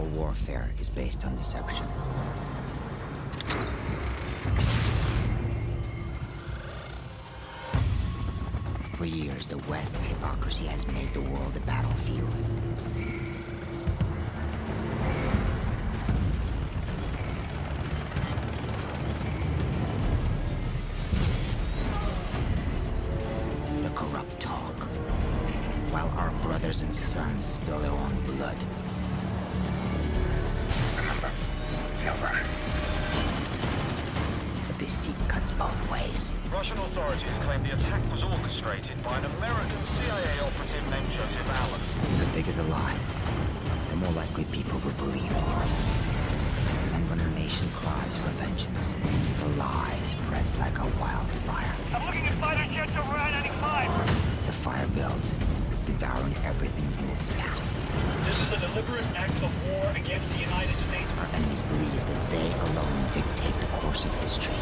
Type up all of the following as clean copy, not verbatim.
warfare is based on deception. For years, the West's hypocrisy has made the world a battlefield. The corrupt talk, while our brothers and sons spill their own blood. Remember, silver. But deceit cuts both ways. Russian authorities claim the attack was orchestrated by an American CIA operative named Joseph Allen. The bigger the lie, the more likely people will believe it. And when a nation cries for vengeance, the lie spreads like a wildfire. I'm looking at fighter jets over I-95. The fire builds, devouring everything in its path. This is a deliberate act of war against the United States. Our enemies believe that they alone dictate the course of history.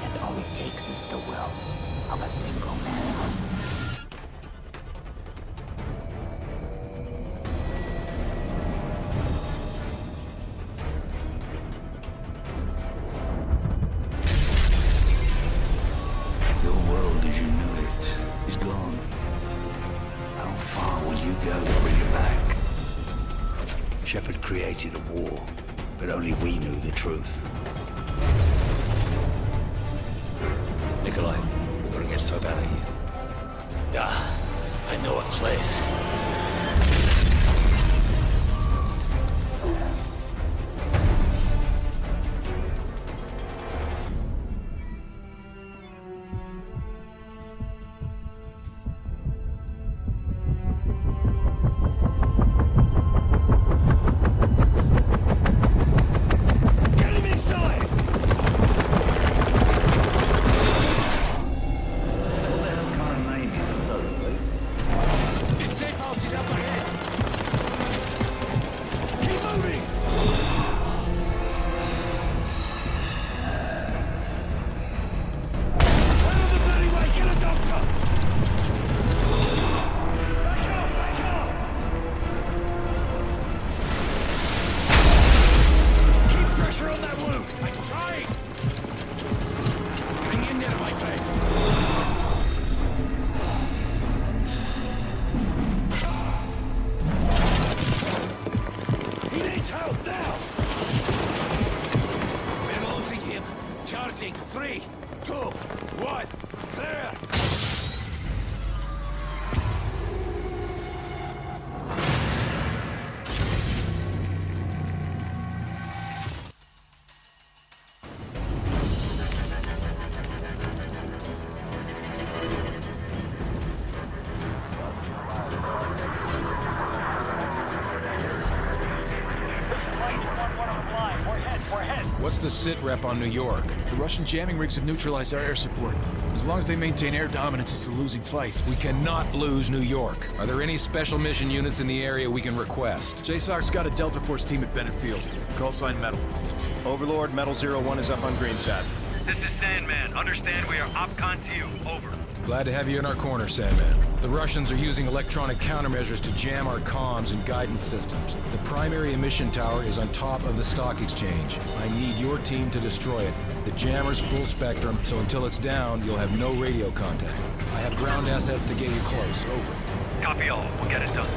That all it takes is the will of a single man. Your world as you knew it is gone. How far will you go to bring it back? Shepard created a war, but only we knew the truth. Nikolai, we're gonna get Soap out of here. Yeah, I know a place. What's the sit rep on New York? The Russian jamming rigs have neutralized our air support. As long as they maintain air dominance, it's a losing fight. We cannot lose New York. Are there any special mission units in the area we can request? JSOC's got a Delta Force team at Bennett Field. Call sign Metal. Overlord, Metal 01 is up on Greenside. This is Sandman. Understand we are OpCon to you. Over. Glad to have you in our corner, Sandman. The Russians are using electronic countermeasures to jam our comms and guidance systems. The primary emission tower is on top of the stock exchange. I need your team to destroy it. The jammer's full spectrum, so until it's down, you'll have no radio contact. I have ground assets to get you close. Over. Copy all. We'll get it done.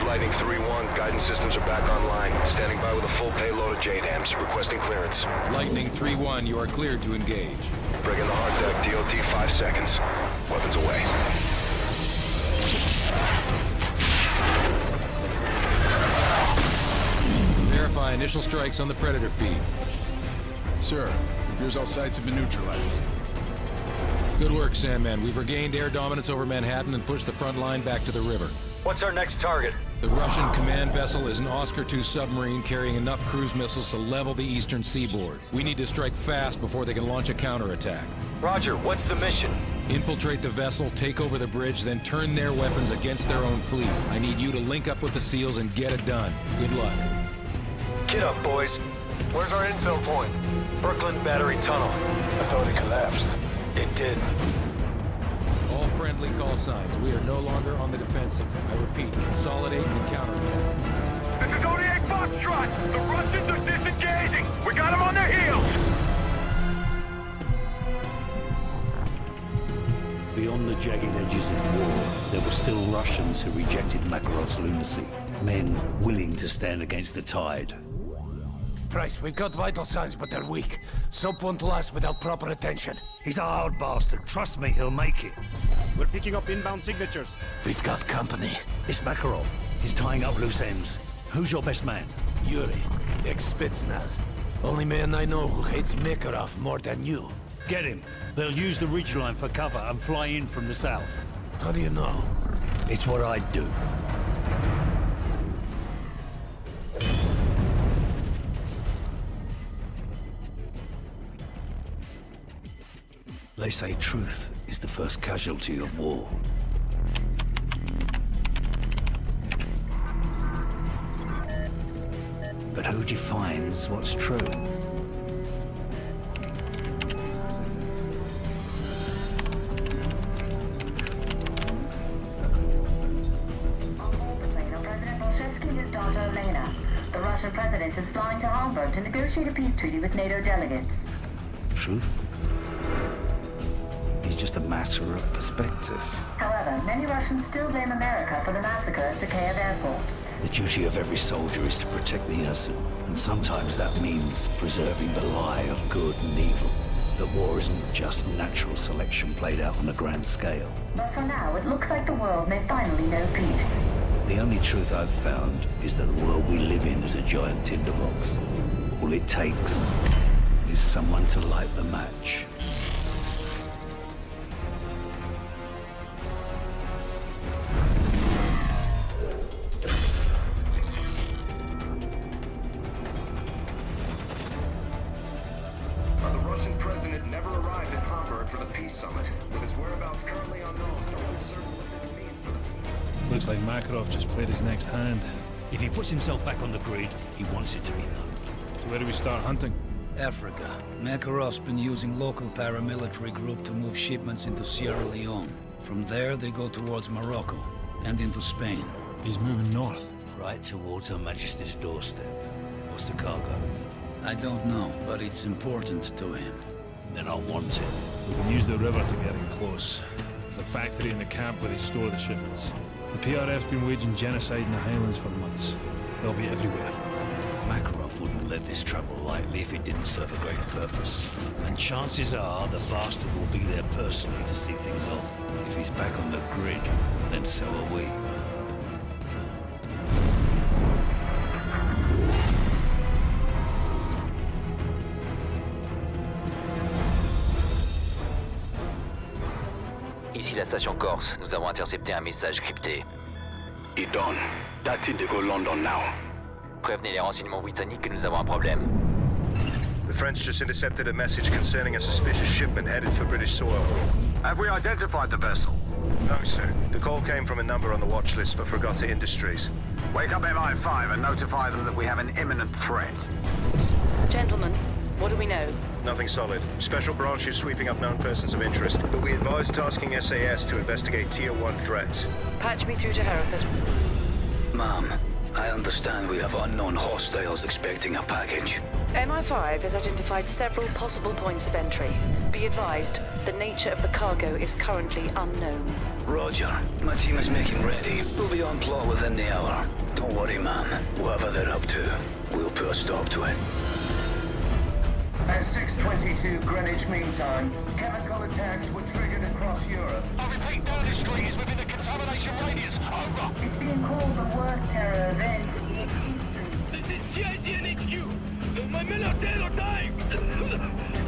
Lightning 3-1, guidance systems are back online. Standing by with a full payload of JDAMs, requesting clearance. Lightning 3-1, you are cleared to engage. Bring in the hard deck, DOT 5 seconds. Weapons away. Verify initial strikes on the Predator feed. Sir, it appears all sites have been neutralized. Good work, Sandman. We've regained air dominance over Manhattan and pushed the front line back to the river. What's our next target? The Russian command vessel is an Oscar II submarine carrying enough cruise missiles to level the eastern seaboard. We need to strike fast before they can launch a counterattack. Roger, what's the mission? Infiltrate the vessel, take over the bridge, then turn their weapons against their own fleet. I need you to link up with the SEALs and get it done. Good luck. Get up, boys. Where's our infill point? Brooklyn Battery Tunnel. I thought it collapsed. It did. All friendly call signs. We are no longer on the defensive. I repeat, consolidate and counterattack. This is 48 Foxtrot! The Russians are disengaging! We got them on their heels! Beyond the jagged edges of war, there were still Russians who rejected Makarov's lunacy. Men willing to stand against the tide. Price, we've got vital signs, but they're weak. Soap won't last without proper attention. He's a hard bastard. Trust me, he'll make it. We're picking up inbound signatures. We've got company. It's Makarov. He's tying up loose ends. Who's your best man? Yuri, ex-Spetsnaz. Only man I know who hates Makarov more than you. Get him. They'll use the ridgeline for cover and fly in from the south. How do you know? It's what I'd do. They say truth is the first casualty of war. But who defines what's true? The Russian president is flying to Hamburg to negotiate a peace treaty with NATO delegates. Truth is just a matter of perspective. However, many Russians still blame America for the massacre at Zakhaev Airport. The duty of every soldier is to protect the innocent, and sometimes that means preserving the lie of good and evil. That war isn't just natural selection played out on a grand scale. But for now, it looks like the world may finally know peace. The only truth I've found is that the world we live in is a giant tinderbox. All it takes is someone to light the match. The Russian president never arrived in Hamburg for the peace summit. With his whereabouts currently unknown, no one is certain what this means for the people. Looks like Makarov just played his next hand. If he puts himself back on the grid, he wants it to be known. So where do we start hunting? Africa. Makarov's been using local paramilitary group to move shipments into Sierra Leone. From there, they go towards Morocco and into Spain. He's moving north. Right towards Her Majesty's doorstep. What's the cargo? I don't know, but it's important to him. Then I want it. We can use the river to get in close. There's a factory in the camp where they store the shipments. The PRF's been waging genocide in the Highlands for months. They'll be everywhere. Makarov wouldn't let this travel lightly if it didn't serve a greater purpose. And chances are the bastard will be there personally to see things off. If he's back on the grid, then so are we. Ici la station Corse, nous avons intercepté un message crypté. Idon, dated to go London now. Prévenez les renseignements britanniques que nous avons un problème. The French just intercepted a message concerning a suspicious shipment headed for British soil. Have we identified the vessel? No, sir. The call came from a number on the watch list for Forgods Industries. Wake up MI5 and notify them that we have an imminent threat. Gentlemen, what do we know? Nothing solid. Special branches sweeping up known persons of interest, but we advise tasking SAS to investigate Tier 1 threats. Patch me through to Hereford. Ma'am, I understand we have unknown hostiles expecting a package. MI5 has identified several possible points of entry. Be advised, the nature of the cargo is currently unknown. Roger. My team is making ready. We'll be on plot within the hour. Don't worry, ma'am. Whatever they're up to, we'll put a stop to it. At 6:22 Greenwich Mean Time, chemical attacks were triggered across Europe. I repeat, Downing Street is within the contamination radius. Over. It's being called the worst terror event in history. This is GIGNHQ. My men are dead or dying.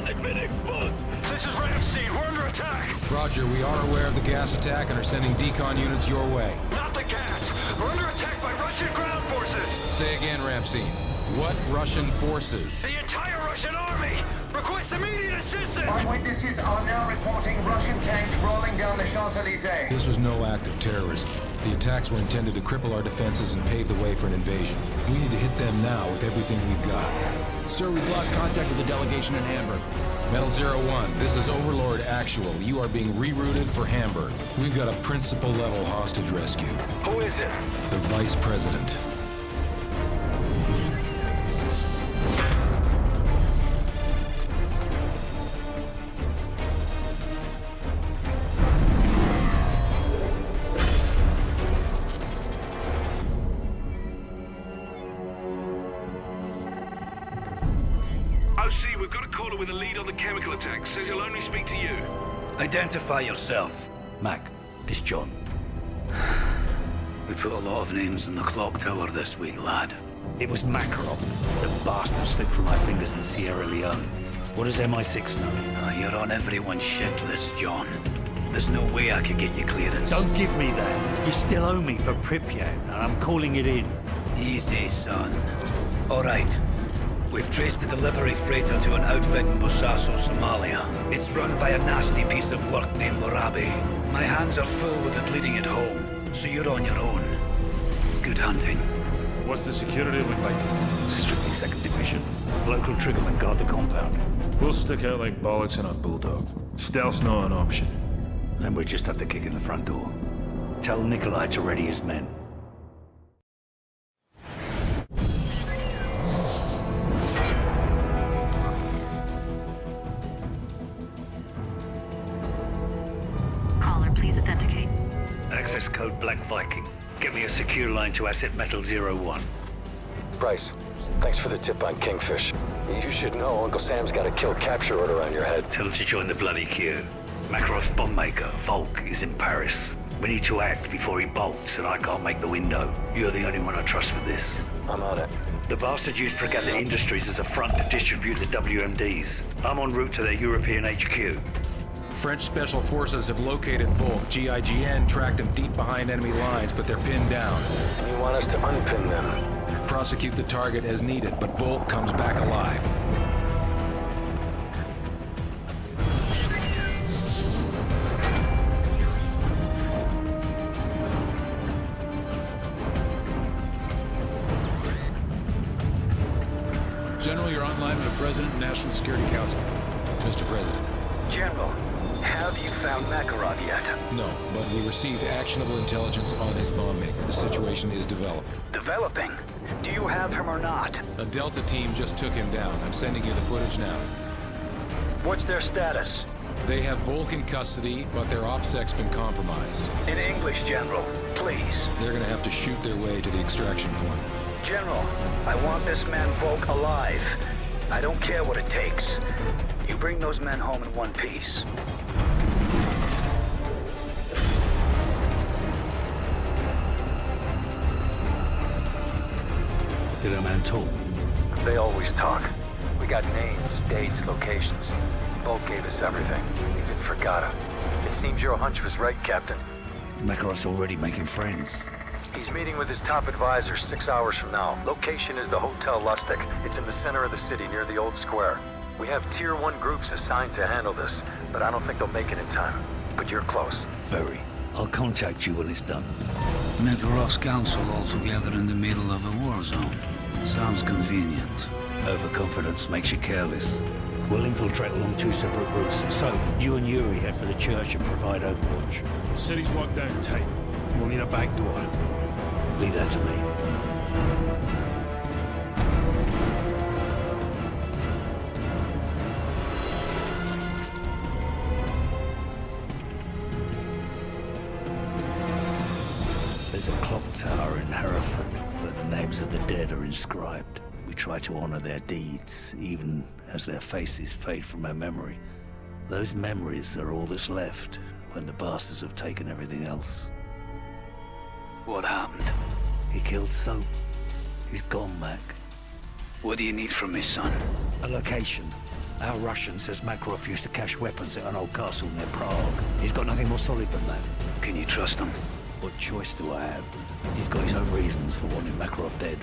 I've been exposed. This is Ramstein. We're under attack. Roger, we are aware of the gas attack and are sending decon units your way. Not the gas. We're under attack by Russian ground forces. Say again, Ramstein. What Russian forces? The entire Russian army. Request immediate assistance! Eyewitnesses are now reporting Russian tanks rolling down the Champs-Élysées. This was no act of terrorism. The attacks were intended to cripple our defenses and pave the way for an invasion. We need to hit them now with everything we've got. Sir, we've lost contact with the delegation in Hamburg. Metal 01, this is Overlord Actual. You are being rerouted for Hamburg. We've got a principal-level hostage rescue. Who is it? The Vice President. OC, we've got a caller with a lead on the chemical attack. Says he'll only speak to you. Identify yourself. Mac, it's John. We put a lot of names in the clock tower this week, lad. It was MW3. The bastard slipped from my fingers in Sierra Leone. What does MI6 know? You're on everyone's shit list, John. There's no way I could get you clearance. Don't give me that. You still owe me for Pripyat, and I'm calling it in. Easy, son. All right. We've traced the delivery freighter to an outfit in Bosaso, Somalia. It's run by a nasty piece of work named Morabi. My hands are full with it leading it home, so you're on your own. Good hunting. What's the security look like? Strictly 2nd Division. Local triggermen guard the compound. We'll stick out like bollocks in a bulldog. Stealth's not an option. Then we just have to kick in the front door. Tell Nikolai to ready his men. Caller, please authenticate. Access code Black Viking. Get me a secure line to asset Metal 01. Bryce, thanks for the tip on Kingfish. You should know Uncle Sam's got a kill capture order on your head. Tell him to join the bloody queue. Makarov's bomb maker, Volk, is in Paris. We need to act before he bolts, and I can't make the window. You're the only one I trust with this. I'm on it. The bastard used Forgotten Industries as a front to distribute the WMDs. I'm en route to their European HQ. French Special Forces have located Volk. GIGN tracked them deep behind enemy lines, but they're pinned down. And you want us to unpin them? Prosecute the target as needed, but Volk comes back alive. General, you're online with the President and National Security Council. Mr. President. General, have you found MW3 yet? No, but we received actionable intelligence on his bomb maker. The situation is developing. Developing? Do you have him or not? A Delta team just took him down. I'm sending you the footage now. What's their status? They have Volk in custody, but their OPSEC's been compromised. In English, General, please. They're gonna have to shoot their way to the extraction point. General, I want this man Volk alive. I don't care what it takes. You bring those men home in one piece. Did our man talk? They always talk. We got names, dates, locations. Volk gave us everything. Even Forgotten. It seems your hunch was right, Captain. Makarov's already making friends. He's meeting with his top advisor 6 hours from now. Location is the Hotel Lustig. It's in the center of the city near the old square. We have Tier 1 groups assigned to handle this, but I don't think they'll make it in time. But you're close. Very. I'll contact you when it's done. Makarov's council all together in the middle of a war zone. Sounds convenient. Overconfidence makes you careless. We'll infiltrate along 2 separate routes, so you and Yuri head for the church and provide overwatch. The city's locked down tight. We'll need a back door. Leave that to me. There's a clock tower in Hereford where the names of the dead are inscribed. We try to honor their deeds, even as their faces fade from our memory. Those memories are all that's left when the bastards have taken everything else. What happened? He killed Soap. He's gone, Mac. What do you need from me, son? A location. Our Russian says MW3 used to cache weapons at an old castle near Prague. He's got nothing more solid than that. Can you trust him? What choice do I have? He's got his own reasons for wanting MW3 dead.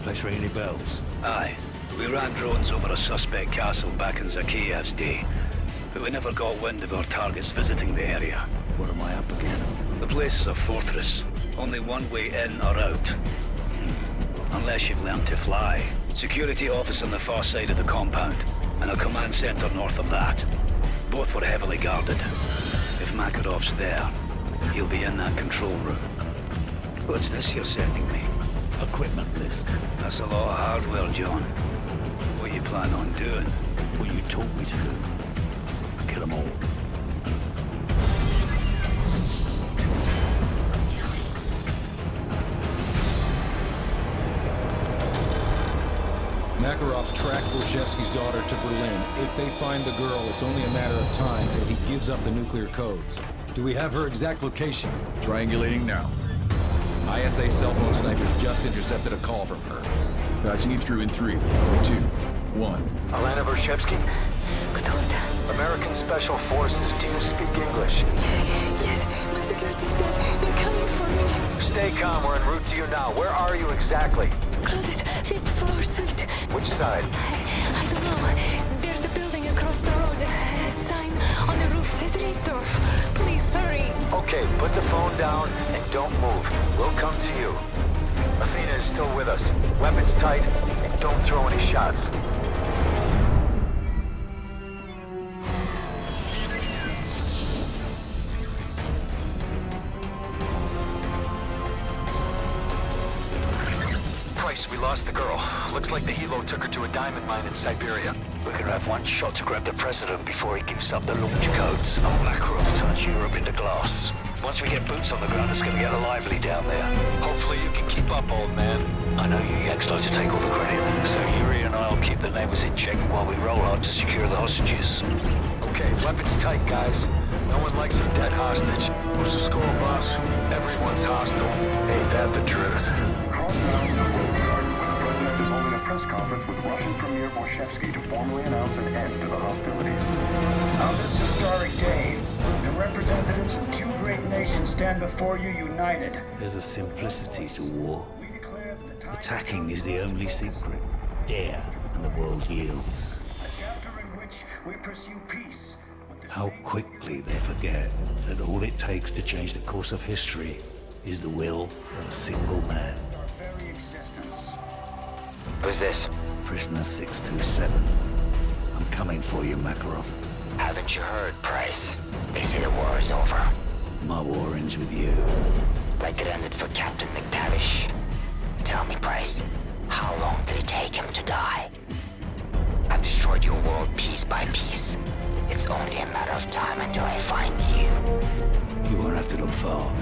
Place ring any bells? Aye. We ran drones over a suspect castle back in Zakhaev's day, but we never got wind of our targets visiting the area. What am I up against? The place is a fortress. Only one way in or out. Unless you've learned to fly. Security office on the far side of the compound, and a command center north of that. Both were heavily guarded. If Makarov's there, he'll be in that control room. What's this you're sending me? Equipment list. That's a lot of hardware, John. What you plan on doing? What you taught me to do. Kill them all. Makarov's tracked Vorshevsky's daughter to Berlin. If they find the girl, it's only a matter of time till he gives up the nuclear codes. Do we have her exact location? Triangulating now. ISA cell phone snipers just intercepted a call from her. Patching you through in 3, 2, 1. Alana Vorshevsky? American Special Forces, do you speak English? Yes, my security staff, they're coming for me. Stay calm, we're en route to you now. Where are you exactly? Closet, 5th floor suite. Which side? I don't know. There's a building across the road. A sign on the roof says Reisdorf. Please hurry. Okay, put the phone down and don't move. We'll come to you. Athena is still with us. Weapons tight, and don't throw any shots. We lost the girl. Looks like the helo took her to a diamond mine in Siberia. We're gonna have one shot to grab the president before he gives up the launch codes. And Makarov turns Europe into glass. Once we get boots on the ground, it's gonna get lively down there. Hopefully you can keep up, old man. I know you Yanks like to take all the credit, so Yuri and I'll keep the neighbors in check while we roll hard to secure the hostages. Okay, weapons tight, guys. No one likes a dead hostage. What's the score, boss? Everyone's hostile. Ain't that the truth? The president is holding a press conference with Russian Premier Vorshevsky to formally announce an end to the hostilities. On this historic day, the representatives of two great nations stand before you united. There's a simplicity to war. Attacking is the only secret. Dare, and the world yields. A chapter in which we pursue peace. How quickly they forget that all it takes to change the course of history is the will of a single man. Who's this? Prisoner 627. I'm coming for you, Makarov. Haven't you heard, Price? They say the war is over. My war ends with you. Like it ended for Captain McTavish. Tell me, Price, how long did it take him to die? I've destroyed your world piece by piece. It's only a matter of time until I find you. You won't have to look far.